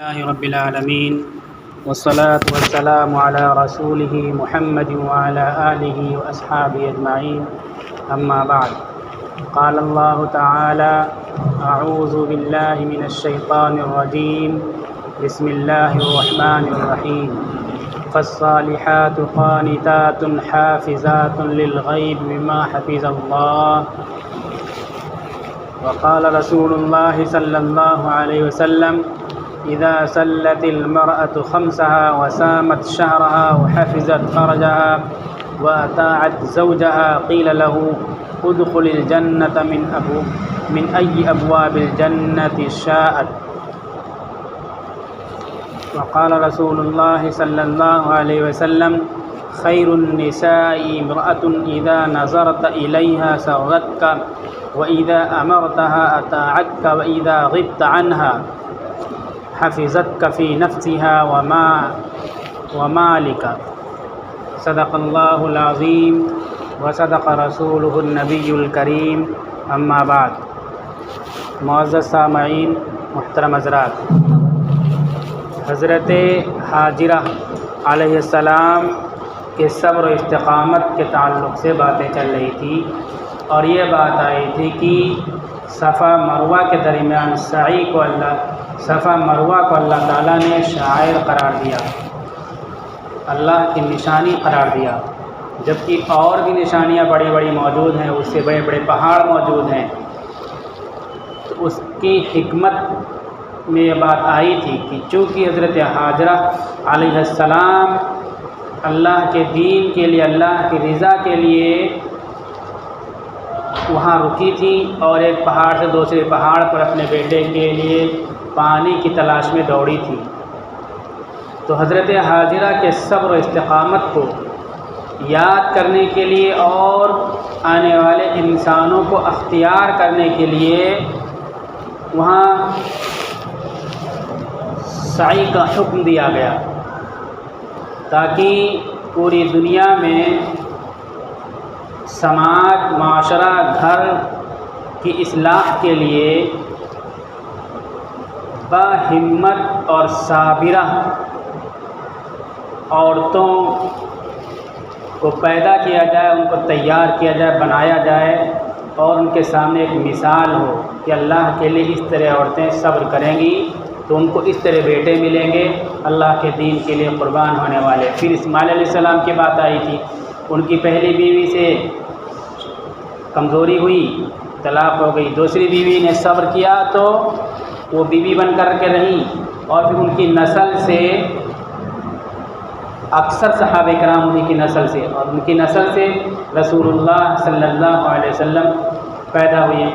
اللہ رب العالمین والصلاة والسلام علی رسولہ محمد وعلی آلہ واصحابہ اجمعین اما بعد قال اللہ تعالی اعوذ باللہ من الشیطان الرجیم بسم اللہ الرحمن الرحیم فالصالحات قانتات حافظات للغیب بما حفظ اللہ وقال رسول اللہ صلی اللہ علیہ وسلم إذا سلت المرأة خمسها وسامت شهرها وحفظت فرجها وأطاعت زوجها قيل له ادخل الجنة من أي أبواب الجنة شاءت. وقال رسول الله صلى الله عليه وسلم خير النساء امرأة إذا نظرت إليها سرتك وإذا أمرتها أطاعتك وإذا غبت عنها حفظتك في نفسها ومالك. صدق اللہ العظیم وصدق رسولہ النبی الکریم. اما بعد. معزز سامعین، محترم حضرات، حضرت حاجرہ علیہ السلام کے صبر و استقامت کے تعلق سے باتیں چل رہی تھی اور یہ بات آئی تھی کہ صفا مروہ کے درمیان سعی کو صفا مروہ کو اللہ تعالیٰ نے شعائر قرار دیا، اللہ کی نشانی قرار دیا، جبکہ اور بھی نشانیاں بڑی بڑی موجود ہیں، اس سے بڑے بڑے پہاڑ موجود ہیں. تو اس کی حکمت میں یہ بات آئی تھی کہ چونکہ حضرت حاجرہ علیہ السلام اللہ کے دین کے لیے، اللہ کی رضا کے لیے وہاں رکی تھی اور ایک پہاڑ سے دوسرے پہاڑ پر اپنے بیٹے کے لیے پانی کی تلاش میں دوڑی تھی، تو حضرت حاجرہ کے صبر و استقامت کو یاد کرنے کے لیے اور آنے والے انسانوں کو اختیار کرنے کے لیے وہاں سعی کا حکم دیا گیا، تاکہ پوری دنیا میں سماج، معاشرہ، گھر کی اصلاح کے لیے باہمت اور صابرہ عورتوں کو پیدا کیا جائے، ان کو تیار کیا جائے، بنایا جائے اور ان کے سامنے ایک مثال ہو کہ اللہ کے لیے اس طرح عورتیں صبر کریں گی تو ان کو اس طرح بیٹے ملیں گے اللہ کے دین کے لیے قربان ہونے والے. پھر اسماعیل علیہ السلام کی بات آئی تھی، ان کی پہلی بیوی سے کمزوری ہوئی، طلاق ہو گئی، دوسری بیوی نے صبر کیا تو وہ بیوی بن کر کے رہی اور پھر ان کی نسل سے اکثر صحابہ کرام انہی کی نسل سے اور ان کی نسل سے رسول اللہ صلی اللہ علیہ وسلم پیدا ہوئے.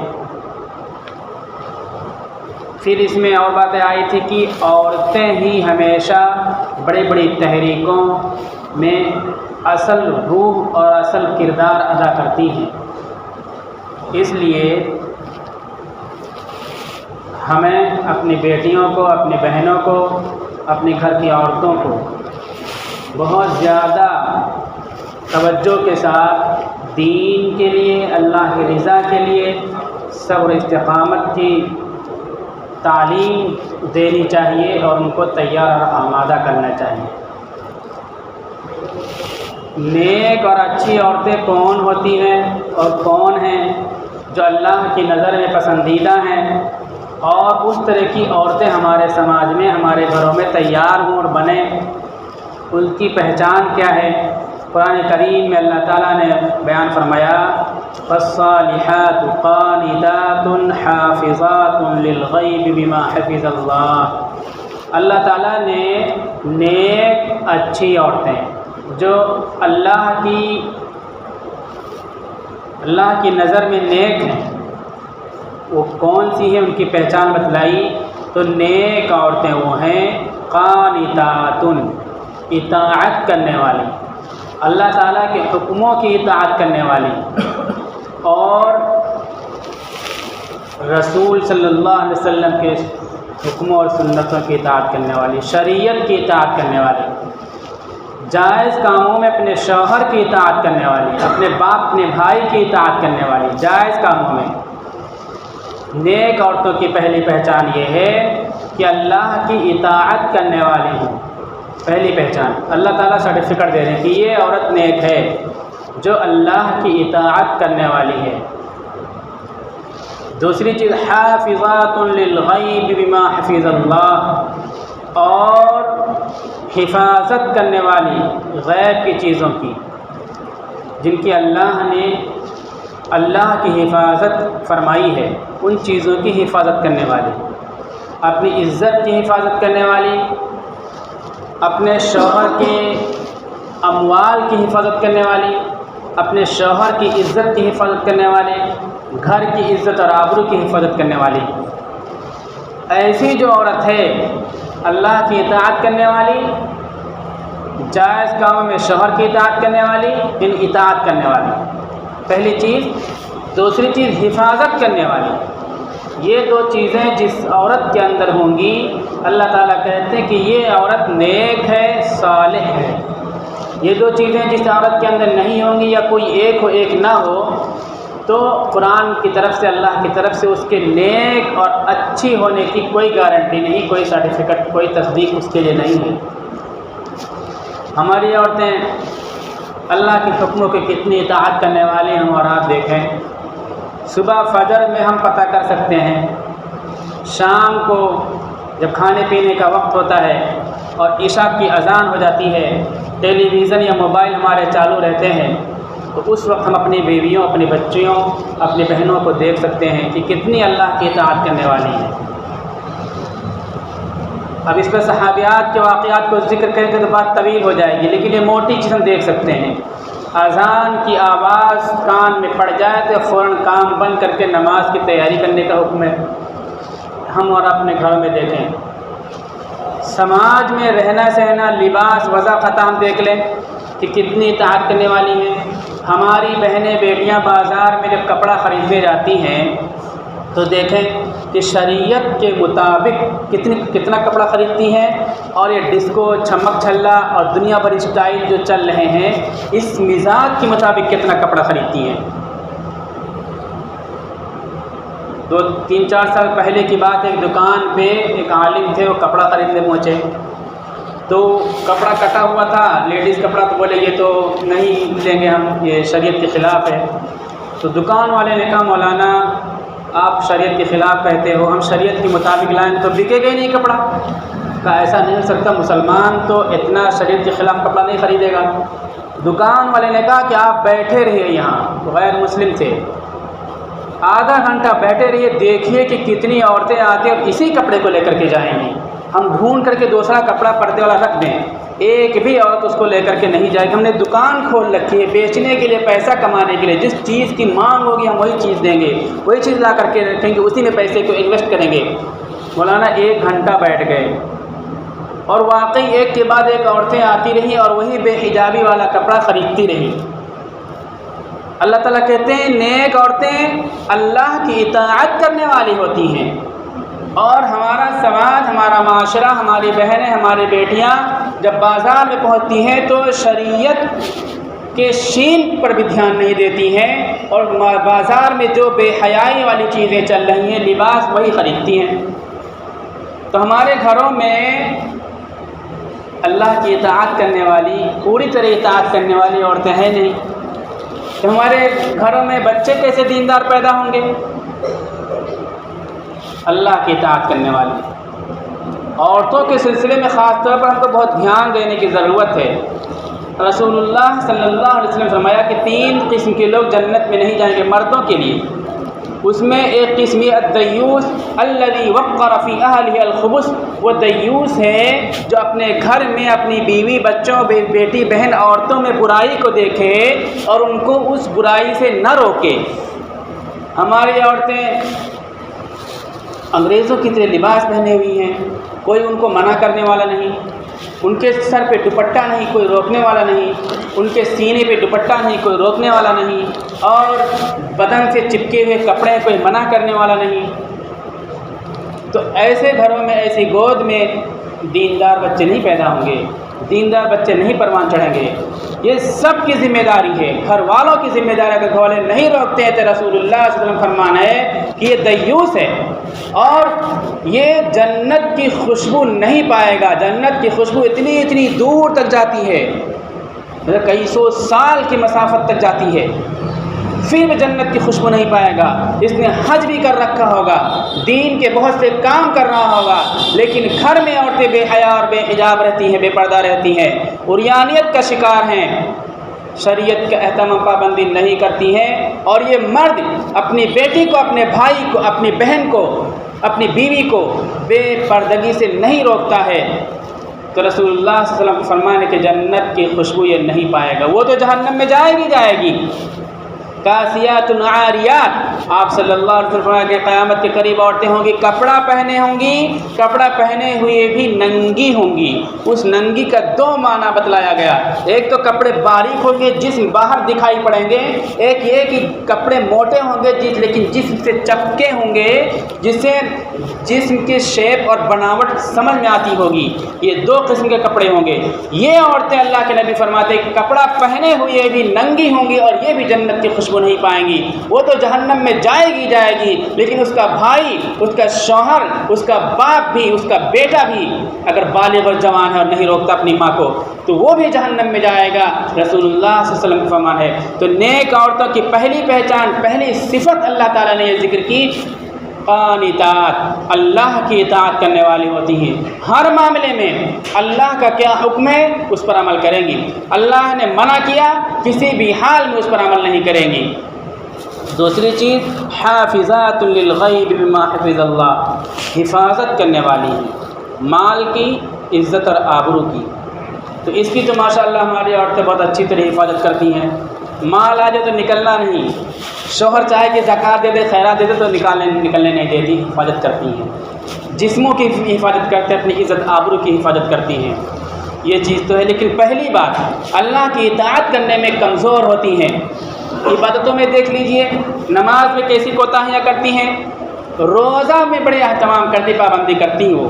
پھر اس میں اور باتیں آئی تھی کہ عورتیں ہی ہمیشہ بڑی بڑی تحریکوں میں اصل روح اور اصل کردار ادا کرتی ہیں، اس لیے ہمیں اپنی بیٹیوں کو، اپنی بہنوں کو، اپنے گھر کی عورتوں کو بہت زیادہ توجہ کے ساتھ دین کے لیے، اللہ کی رضا کے لیے صبر و استقامت کی تعلیم دینی چاہیے اور ان کو تیار اور آمادہ کرنا چاہیے. نیک اور اچھی عورتیں کون ہوتی ہیں اور کون ہیں جو اللہ کی نظر میں پسندیدہ ہیں، اور اس طرح کی عورتیں ہمارے سماج میں، ہمارے گھروں میں تیار ہوں اور بنیں، ان کی پہچان کیا ہے؟ قرآن کریم میں اللہ تعالیٰ نے بیان فرمایا فالصالحات قانتات حافظات للغیب بما حفظ اللہ. اللہ تعالیٰ نے نیک اچھی عورتیں جو اللہ کی نظر میں نیک ہیں، وہ کون سی ہیں، ان کی پہچان بتلائی. تو نیک عورتیں وہ ہیں قانتات، اطاعت کرنے والی، اللہ تعالیٰ کے حکموں کی اطاعت کرنے والی اور رسول صلی اللہ علیہ وسلم کے حکموں اور سنتوں کی اطاعت کرنے والی، شریعت کی اطاعت کرنے والی، جائز کاموں میں اپنے شوہر کی اطاعت کرنے والی، اپنے باپ، اپنے بھائی کی اطاعت کرنے والی، جائز کاموں میں. نیک عورتوں کی پہلی پہچان یہ ہے کہ اللہ کی اطاعت کرنے والی ہوں۔ پہلی پہچان، اللہ تعالیٰ سرٹیفکیٹ دے رہے ہیں کہ یہ عورت نیک ہے جو اللہ کی اطاعت کرنے والی ہے۔ دوسری چیز، حافظات للغیب بما حفظ اللہ، اور حفاظت کرنے والی غیب کی چیزوں کی، جن کی اللہ نے اللہ کی حفاظت فرمائی ہے، ان چیزوں کی حفاظت کرنے والی، اپنی عزت کی حفاظت کرنے والی، اپنے شوہر کے اموال کی حفاظت کرنے والی، اپنے شوہر کی عزت کی حفاظت کرنے والے، گھر کی عزت اور آبرو کی حفاظت کرنے والی۔ ایسی جو عورت ہے اللہ کی اطاعت کرنے والی، جائز کاموں میں شوہر کی اطاعت کرنے والی، ان اطاعت کرنے والی، پہلی چیز۔ دوسری چیز، حفاظت کرنے والی۔ یہ دو چیزیں جس عورت کے اندر ہوں گی، اللہ تعالیٰ کہتے ہیں کہ یہ عورت نیک ہے، صالح ہے۔ یہ دو چیزیں جس عورت کے اندر نہیں ہوں گی، یا کوئی ایک ہو ایک نہ ہو، تو قرآن کی طرف سے، اللہ کی طرف سے اس کے نیک اور اچھی ہونے کی کوئی گارنٹی نہیں، کوئی سرٹیفکیٹ، کوئی تصدیق اس کے لیے نہیں ہے۔ ہماری عورتیں اللہ کے حکموں کی کتنی اطاعت کرنے والے ہیں، اور آپ دیکھیں صبح فجر میں ہم پتہ کر سکتے ہیں، شام کو جب کھانے پینے کا وقت ہوتا ہے اور عشاء کی اذان ہو جاتی ہے، ٹیلی ویژن یا موبائل ہمارے چالو رہتے ہیں، تو اس وقت ہم اپنی بیویوں، اپنی بچیوں، اپنی بہنوں کو دیکھ سکتے ہیں کہ کتنی اللہ کی اطاعت کرنے والی ہیں۔ اب اس پہ صحابیات کے واقعات کو ذکر کریں گے تو بات طویل ہو جائے گی، لیکن یہ موٹی چیز ہم دیکھ سکتے ہیں۔ اذان کی آواز کان میں پڑ جائے تو فوراً کام بند کر کے نماز کی تیاری کرنے کا حکم ہے۔ ہم اور اپنے گھروں میں دیکھیں، سماج میں رہنا سہنا، لباس، وضاحت ہم دیکھ لیں کہ کتنی اطاعت کرنے والی ہیں۔ ہماری بہنیں بیٹیاں بازار میں جب کپڑا خریدنے جاتی ہیں تو دیکھیں کہ شریعت کے مطابق کتنا کپڑا خریدتی ہیں، اور یہ ڈسکو، چھمک چھلا اور دنیا بھر اسٹائل جو چل رہے ہیں، اس مزاج کے مطابق کتنا کپڑا خریدتی ہیں۔ 2-3-4 سال پہلے کی بات ہے، ایک دکان پہ ایک عالم تھے، وہ کپڑا خریدنے پہنچے تو کپڑا کٹا ہوا تھا، لیڈیز کپڑا، تو بولے یہ تو نہیں لیں گے ہم، یہ شریعت کے خلاف ہے۔ تو دکان والے نے کہا مولانا آپ شریعت کے خلاف کہتے ہو، ہم شریعت کے مطابق لائیں تو بکے گا ہی نہیں کپڑا۔ کہا ایسا نہیں ہو سکتا، مسلمان تو اتنا شریعت کے خلاف کپڑا نہیں خریدے گا۔ دکان والے نے کہا کہ آپ بیٹھے رہیے یہاں، غیر مسلم تھے، آدھا گھنٹہ بیٹھے رہیے، دیکھیے کہ کتنی عورتیں آتی ہیں اور اسی کپڑے کو لے کر کے جائیں گی، ہم ڈھونڈ کر کے دوسرا کپڑا پردے والا رکھ دیں، ایک بھی عورت اس کو لے کر کے نہیں جائے گی۔ ہم نے دکان کھول رکھی ہے بیچنے کے لیے، پیسہ کمانے کے لیے، جس چیز کی مانگ ہوگی ہم وہی چیز دیں گے، وہی چیز لا کر کے رکھیں گے، اسی میں پیسے کو انویسٹ کریں گے۔ مولانا 1 گھنٹہ بیٹھ گئے، اور واقعی ایک کے بعد ایک عورتیں آتی رہی اور وہی بے حجابی والا کپڑا خریدتی رہی۔ اللہ تعالیٰ کہتے ہیں نیک عورتیں اللہ کی اطاعت کرنے والی ہوتی ہیں، اور ہمارا سماج، ہمارا معاشرہ، ہماری بہنیں، ہماری بیٹیاں جب بازار میں پہنچتی ہیں تو شریعت کے شین پر بھی دھیان نہیں دیتی ہیں، اور بازار میں جو بے حیائی والی چیزیں چل رہی ہیں، لباس، وہی خریدتی ہیں۔ تو ہمارے گھروں میں اللہ کی اطاعت کرنے والی، پوری طرح اطاعت کرنے والی عورتیں ہیں نہیں۔ تو ہمارے گھروں میں بچے کیسے دیندار پیدا ہوں گے؟ اللہ کی اطاعت کرنے والی عورتوں کے سلسلے میں خاص طور پر ہم کو بہت دھیان دینے کی ضرورت ہے۔ رسول اللہ صلی اللہ علیہ وسلم نے فرمایا کہ 3 قسم کے لوگ جنت میں نہیں جائیں گے مردوں کے لیے، اس میں ایک قسم الدیوس الذی وقر فی اہلہ الخبث، وہ دیوس ہے جو اپنے گھر میں اپنی بیوی، بچوں، بیٹی، بہن، عورتوں میں برائی کو دیکھے اور ان کو اس برائی سے نہ روکے۔ ہماری عورتیں انگریزوں کی طرح لباس پہنے ہوئی ہیں، کوئی ان کو منع کرنے والا نہیں، ان کے سر پہ دوپٹہ نہیں، کوئی روکنے والا نہیں، ان کے سینے پہ دوپٹہ نہیں، کوئی روکنے والا نہیں، اور بدن سے چپکے ہوئے کپڑے کوئی منع کرنے والا نہیں۔ تو ایسے گھروں میں، ایسی گود میں دیندار بچے نہیں پیدا ہوں گے۔ دیندار بچے نہیں پروان چڑھیں گے۔ یہ سب کی ذمہ داری ہے، گھر والوں کی ذمہ داری۔ اگر گھر والے نہیں روکتے ہیں تو رسول اللہ صلی اللہ علیہ وسلم فرمان ہے کہ یہ دیوس ہے اور یہ جنت کی خوشبو نہیں پائے گا۔ جنت کی خوشبو اتنی دور تک جاتی ہے، کئی سو سال کی مسافت تک جاتی ہے، پھر بھی جنت کی خوشبو نہیں پائے گا۔ اس نے حج بھی کر رکھا ہوگا، دین کے بہت سے کام کر رہا ہوگا، لیکن گھر میں عورتیں بے حیا اور بے حجاب رہتی ہیں، بے پردہ رہتی ہیں، عریانیت کا شکار ہیں، شریعت کا اہتمام پابندی نہیں کرتی ہیں، اور یہ مرد اپنی بیٹی کو، اپنے بھائی کو، اپنی بہن کو، اپنی بیوی کو بے پردگی سے نہیں روکتا ہے، تو رسول اللہ صلی اللہ علیہ وسلم فرمانے کہ جنت کی خوشبو یہ نہیں پائے گا، وہ تو جہنم میں جائے گی۔ کاسیات عاریات، آپ صلی اللہ علیہ وسلم فرمایا کہ قیامت کے قریب عورتیں ہوں گی، کپڑا پہنے ہوں گی، کپڑا پہنے ہوئے بھی ننگی ہوں گی۔ اس ننگی کا دو معنی بتلایا گیا، ایک تو کپڑے باریک ہوں گے، جسم باہر دکھائی پڑیں گے، ایک یہ کہ کپڑے موٹے ہوں گے لیکن جسم سے چپکے ہوں گے، جس سے جسم کے شیپ اور بناوٹ سمجھ میں آتی ہوگی۔ یہ دو قسم کے کپڑے ہوں گے۔ یہ عورتیں اللہ کے نبی فرماتے ہیں کہ کپڑا پہنے ہوئے بھی ننگی ہوں گی اور یہ بھی جنت کی خوشبو نہیں پائیں گی، وہ تو جہنم میں جائے گی، لیکن اس کا بھائی، اس کا شوہر، اس کا باپ بھی، اس کا بیٹا بھی اگر بالغ اور جوان ہے اور نہیں روکتا اپنی ماں کو تو وہ بھی جہنم میں جائے گا۔ رسول اللہ صلی اللہ علیہ وسلم کا فرمان ہے۔ تو نیک عورتوں کی پہلی پہچان، پہلی صفت اللہ تعالیٰ نے یہ ذکر کی، قانتات، اللہ کی اطاعت کرنے والی ہوتی ہیں۔ ہر معاملے میں اللہ کا کیا حکم ہے اس پر عمل کریں گی، اللہ نے منع کیا کسی بھی حال میں اس پر عمل نہیں کریں گی۔ دوسری چیز، حافظات للغیب بما حفظ اللہ، حفاظت کرنے والی ہیں مال کی، عزت اور آبرو کی۔ تو اس کی تو ماشاءاللہ ہماری عورتیں بہت اچھی طرح حفاظت کرتی ہیں۔ مال آ جائے تو نکلنا نہیں، شوہر چاہے کہ زکوٰۃ دے دے، خیرات دے دے تو نکلنے نہیں دیتی، حفاظت کرتی ہیں۔ جسموں کی حفاظت کرتے ہیں، اپنی عزت آبرو کی حفاظت کرتی ہیں۔ یہ چیز تو ہے، لیکن پہلی بات اللہ کی اطاعت کرنے میں کمزور ہوتی ہیں۔ عبادتوں میں دیکھ لیجئے، نماز میں کیسی کوتاہیاں کرتی ہیں، روزہ میں بڑے اہتمام کرتی، پابندی کرتی وہ،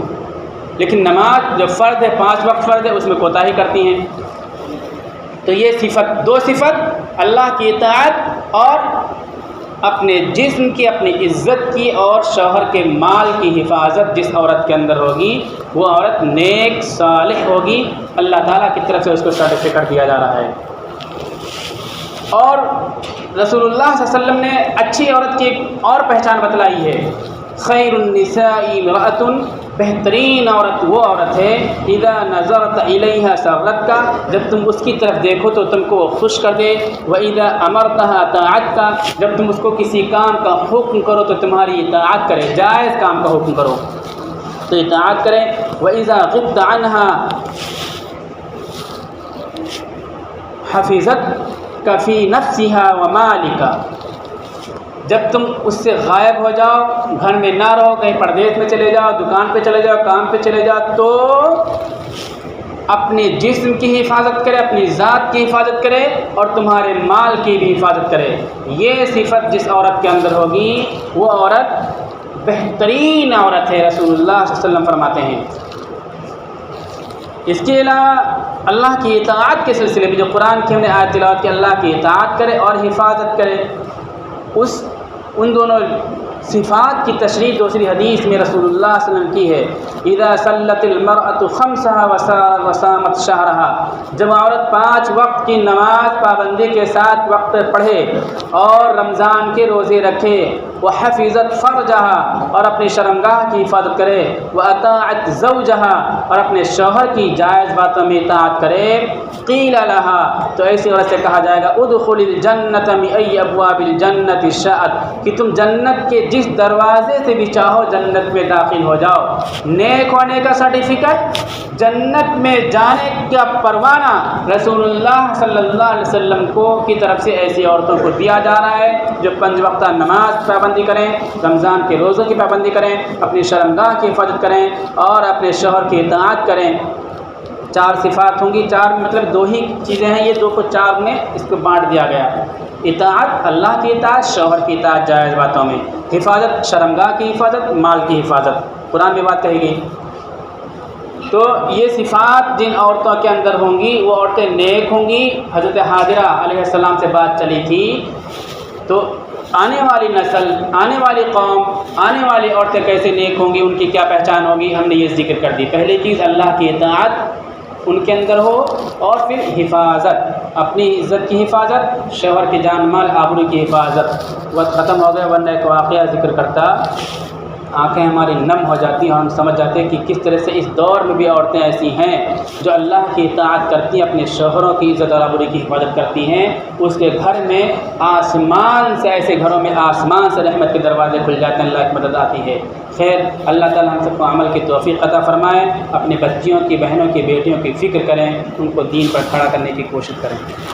لیکن نماز جو فرض ہے، 5 وقت فرض ہے، اس میں کوتاہی کرتی ہیں۔ تو یہ صفت، دو صفت، اللہ کی اطاعت اور اپنے جسم کی، اپنی عزت کی اور شوہر کے مال کی حفاظت جس عورت کے اندر ہوگی وہ عورت نیک صالح ہوگی، اللہ تعالیٰ کی طرف سے اس کو سرٹیفکیٹ دیا جا رہا ہے۔ اور رسول اللہ صلی اللہ علیہ وسلم نے اچھی عورت کی ایک اور پہچان بتلائی ہے، خیر النساء امرأۃ، بہترین عورت وہ عورت ہے اذا نظرت الیہا سرت کا، جب تم اس کی طرف دیکھو تو تم کو وہ خوش کر دے، واذا امرتها اطاعت کا، جب تم اس کو کسی کام کا حکم کرو تو تمہاری اطاعت کرے، جائز کام کا حکم کرو تو اطاعت کرے، واذا غبت عنها حفظت کفی نفسها ومالک، جب تم اس سے غائب ہو جاؤ، گھر میں نہ رہو، کہیں پردیس میں چلے جاؤ، دکان پہ چلے جاؤ، کام پہ چلے جاؤ، تو اپنے جسم کی حفاظت کرے، اپنی ذات کی حفاظت کرے اور تمہارے مال کی بھی حفاظت کرے۔ یہ صفت جس عورت کے اندر ہوگی وہ عورت بہترین عورت ہے، رسول اللہ صلی اللہ علیہ وسلم فرماتے ہیں۔ اس کے علاوہ اللہ کی اطاعت کے سلسلے میں جو قرآن کی ہم نے آیت تلاوت کی، اللہ کی اطاعت کرے اور حفاظت کرے، ان دونوں صفات کی تشریح دوسری حدیث میں رسول اللہ صلی اللہ علیہ وسلم کی ہے، اذا صلت المرأة خمسها وصامت شهرها، جب عورت 5 وقت کی نماز پابندی کے ساتھ وقت پڑھے اور رمضان کے روزے رکھے، وحفظت فرجها، اور اپنی شرمگاہ کی حفاظت کرے، واطاعت زوجها، اور اپنے شوہر کی جائز باتوں میں اطاعت کرے، قیل لها، تو ایسی عورت سے کہا جائے گا ادخل الجنۃ من ای ابواب الجنۃ شاءت، کہ تم جنت کے جس دروازے سے بھی چاہو جنت میں داخل ہو جاؤ۔ نیک ہونے کا سرٹیفکیٹ، جنت میں جانے کا پروانہ رسول اللہ صلی اللہ علیہ وسلم کی طرف سے ایسی عورتوں کو دیا جا رہا ہے جو 5 وقتہ نماز پابندی کریں، رمضان کے روزوں کی پابندی کریں، اپنی شرمگاہ کی حفاظت کریں اور اپنے شوہر کی اطاعت کریں۔ 4 صفات ہوں گی، 4 مطلب 2 ہی چیزیں ہیں، یہ 2 کو 4 میں اس کو بانٹ دیا گیا، اطاعت، اللہ کی اطاعت، شوہر کی اطاعت جائز باتوں میں، حفاظت، شرمگاہ کی حفاظت، مال کی حفاظت، قرآن میں بات کہی گئی۔ تو یہ صفات جن عورتوں کے اندر ہوں گی وہ عورتیں نیک ہوں گی۔ حضرت حاجرہ علیہ السلام سے بات چلی تھی، تو آنے والی نسل، آنے والی قوم، آنے والی عورتیں کیسے نیک ہوں گی، ان کی کیا پہچان ہوگی، ہم نے یہ ذکر کر دی۔ پہلی چیز اللہ کی اطاعت ان کے اندر ہو، اور پھر حفاظت، اپنی عزت کی حفاظت، شوہر کی جان مال آبرو کی حفاظت۔ وقت ختم ہو گیا، ورنہ ایک واقعہ ذکر کرتا، آنکھیں ہماری نم ہو جاتی ہیں اور ہم سمجھ جاتے ہیں کہ کس طرح سے اس دور میں بھی عورتیں ایسی ہیں جو اللہ کی اطاعت کرتی ہیں، اپنے شوہروں کی عزت اور آبرو کی حفاظت کرتی ہیں۔ اس کے گھر میں آسمان سے، ایسے گھروں میں آسمان سے رحمت کے دروازے کھل جاتے ہیں، اللہ کی مدد آتی ہے۔ خیر، اللہ تعالی ہم سب کو عمل کی توفیق عطا فرمائے۔ اپنے بچیوں کی، بہنوں کی، بیٹیوں کی فکر کریں، ان کو دین پر کھڑا کرنے کی کوشش کریں۔